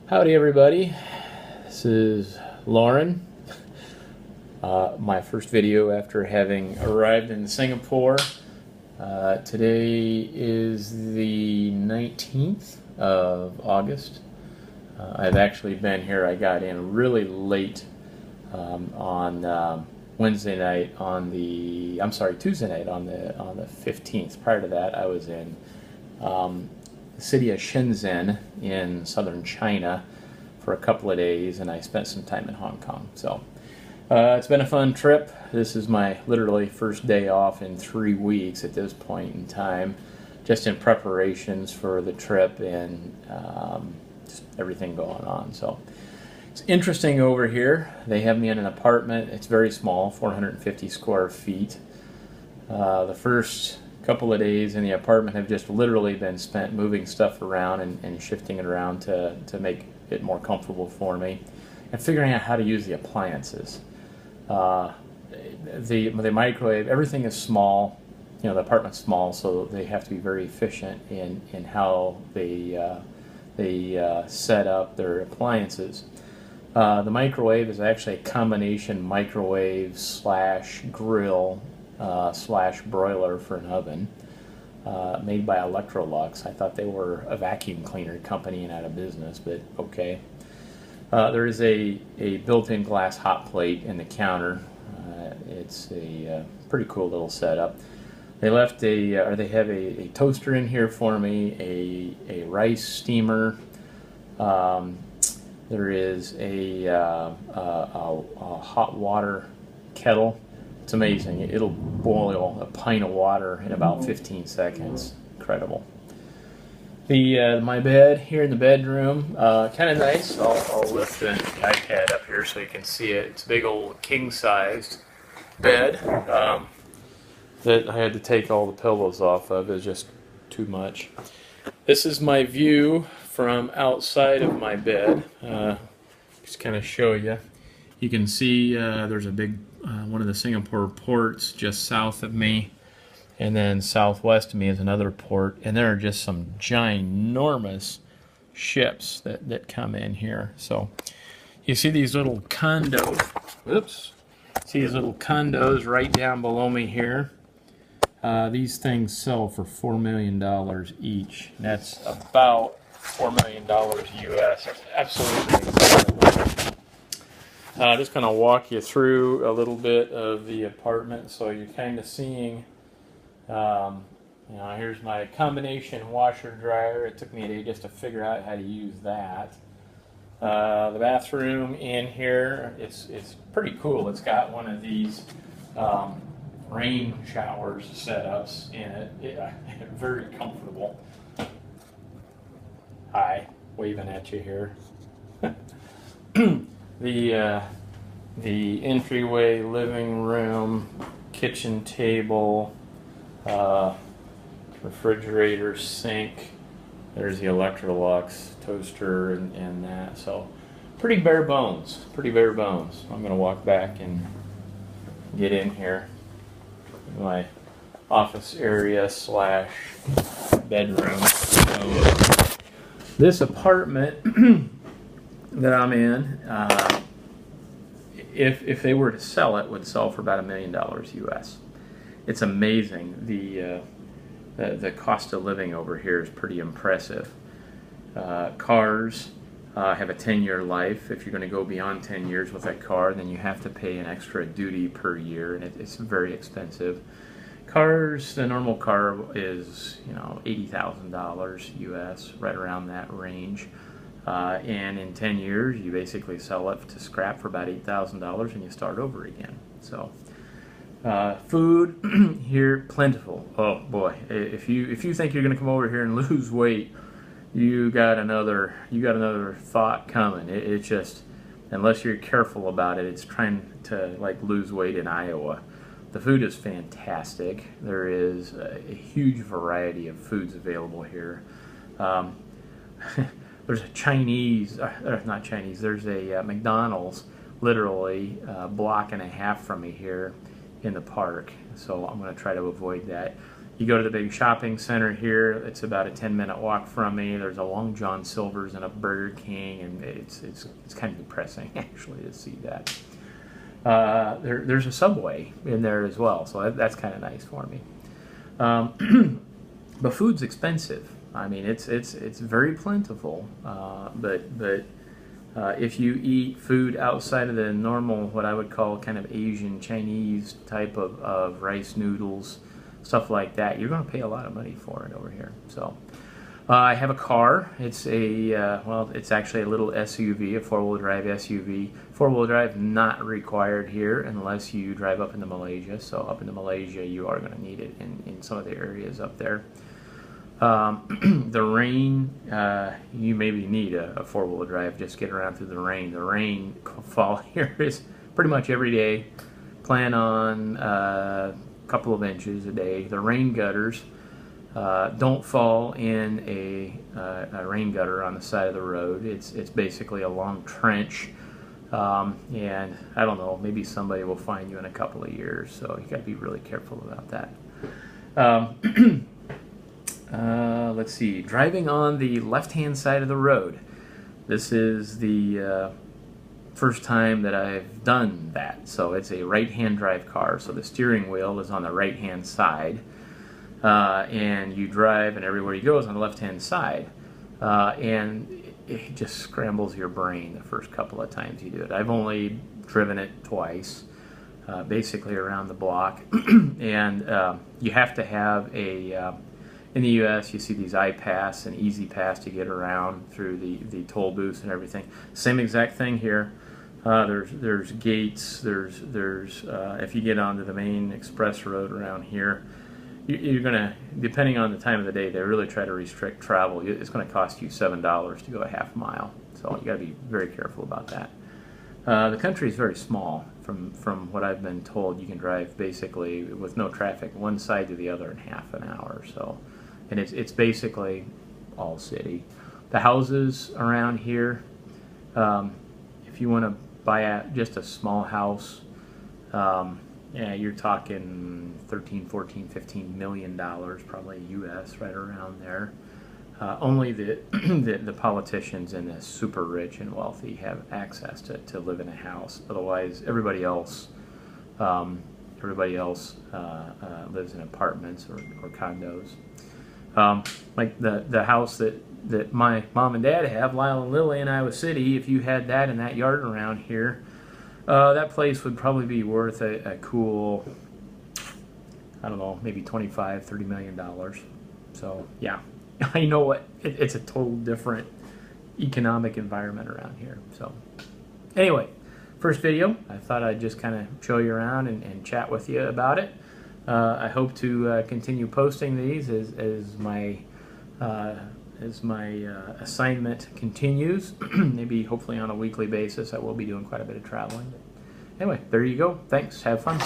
Howdy everybody, this is Lauren. My first video after having arrived in Singapore. Today is the 19th of August. I've actually been here. I got in really late on Tuesday night on the 15th. Prior to that, I was in the city of Shenzhen in southern China for a couple of days, and I spent some time in Hong Kong. So it's been a fun trip. This is my literally first day off in 3 weeks at this point in time, just in preparations for the trip and just everything going on. So it's interesting over here. They have me in an apartment. It's very small, 450 square feet. The first couple of days in the apartment have just literally been spent moving stuff around and shifting it around to make it more comfortable for me and figuring out how to use the appliances. The microwave, everything is small. You know, the apartment's small, so they have to be very efficient in how they set up their appliances. The microwave is actually a combination microwave slash grill slash broiler for an oven, made by Electrolux. I thought they were a vacuum cleaner company and out of business, but okay. There is a built-in glass hot plate in the counter. It's a pretty cool little setup. They left they have a toaster in here for me, a rice steamer. There is a hot water kettle. It's amazing. It'll boil a pint of water in about 15 seconds. Incredible. My bed here in the bedroom, kind of nice. I'll lift the iPad up here so you can see it. It's a big old king-sized bed that I had to take all the pillows off of. It was just too much. This is my view from outside of my bed. Just kind of show you. You can see there's a big one of the Singapore ports just south of me, and then southwest of me is another port, and there are just some ginormous ships that come in here. So you see these little condos. Oops. See these little condos right down below me here. These things sell for $4 million each. And that's about $4 million US. That's absolutely incredible. Just going to walk you through a little bit of the apartment so you're kind of seeing, here's my combination washer dryer. It took me a day just to figure out how to use that. The bathroom in here, it's pretty cool. It's got one of these rain showers setups in it. Very comfortable. Hi, waving at you here. The entryway, living room, kitchen table, refrigerator, sink. There's the Electrolux toaster and that. So pretty bare bones. Pretty bare bones. I'm going to walk back and get in here. My office area slash bedroom. So this apartment that I'm in, if they were to sell it, would sell for about $1 million US. It's amazing. The cost of living over here is pretty impressive. Cars have a 10-year life. If you're going to go beyond 10 years with a car, then you have to pay an extra duty per year, and it's very expensive. Cars, the normal car is $80,000 US, right around that range. And in 10 years, you basically sell it to scrap for about $8,000 and you start over again. So, food here, plentiful. Oh boy, if you think you're going to come over here and lose weight, you got another thought coming. It just, unless you're careful about it, it's trying to like lose weight in Iowa. The food is fantastic. There is a huge variety of foods available here. There's a there's a McDonald's literally a block and a half from me here in the park, so I'm going to try to avoid that. You go to the big shopping center here. It's about a 10-minute walk from me. There's a Long John Silver's and a Burger King, and it's kind of depressing actually to see that. There's a Subway in there as well, so that's kind of nice for me. But food's expensive. I mean, it's very plentiful, but if you eat food outside of the normal, what I would call kind of Asian, Chinese type of rice noodles, stuff like that, you're going to pay a lot of money for it over here. So I have a car. It's it's actually a little SUV, a four-wheel drive SUV. Four-wheel drive not required here unless you drive up into Malaysia. So up into Malaysia, you are going to need it in some of the areas up there. The rain, you maybe need a four-wheel drive just to get around through the rain. The rainfall here is pretty much every day. Plan on a couple of inches a day. The rain gutters don't fall in a rain gutter on the side of the road. It's basically a long trench, and I don't know, maybe somebody will find you in a couple of years, so you got to be really careful about that. Let's see, driving on the left-hand side of the road. This is the first time that I've done that. So it's a right-hand drive car, so the steering wheel is on the right-hand side, and you drive, and everywhere you go is on the left-hand side, and it just scrambles your brain the first couple of times you do it. I've only driven it twice, basically around the block, and you have to have a in the U.S., you see these iPass and E-ZPass to get around through the toll booths and everything. Same exact thing here. There's gates. There's if you get onto the main express road around here, you're gonna, depending on the time of the day, they really try to restrict travel. It's going to cost you $7 to go a half mile. So you got to be very careful about that. The country is very small. From what I've been told, you can drive basically with no traffic one side to the other in half an hour. So. And it's basically all city. The houses around here, if you want to buy just a small house, yeah, you're talking 13, 14, 15 million dollars, probably US, right around there. Only the politicians and the super rich and wealthy have access to live in a house. Otherwise, everybody else lives in apartments or condos. Like the house that my mom and dad have, Lyle and Lily in Iowa City, if you had that in that yard around here, that place would probably be worth a cool, I don't know, maybe $25, $30 million. So yeah, I know what, it's a total different economic environment around here. So anyway, first video, I thought I'd just kind of show you around and chat with you about it. I hope to continue posting these as my assignment continues. Maybe hopefully on a weekly basis. I will be doing quite a bit of traveling. Anyway, there you go. Thanks. Have fun.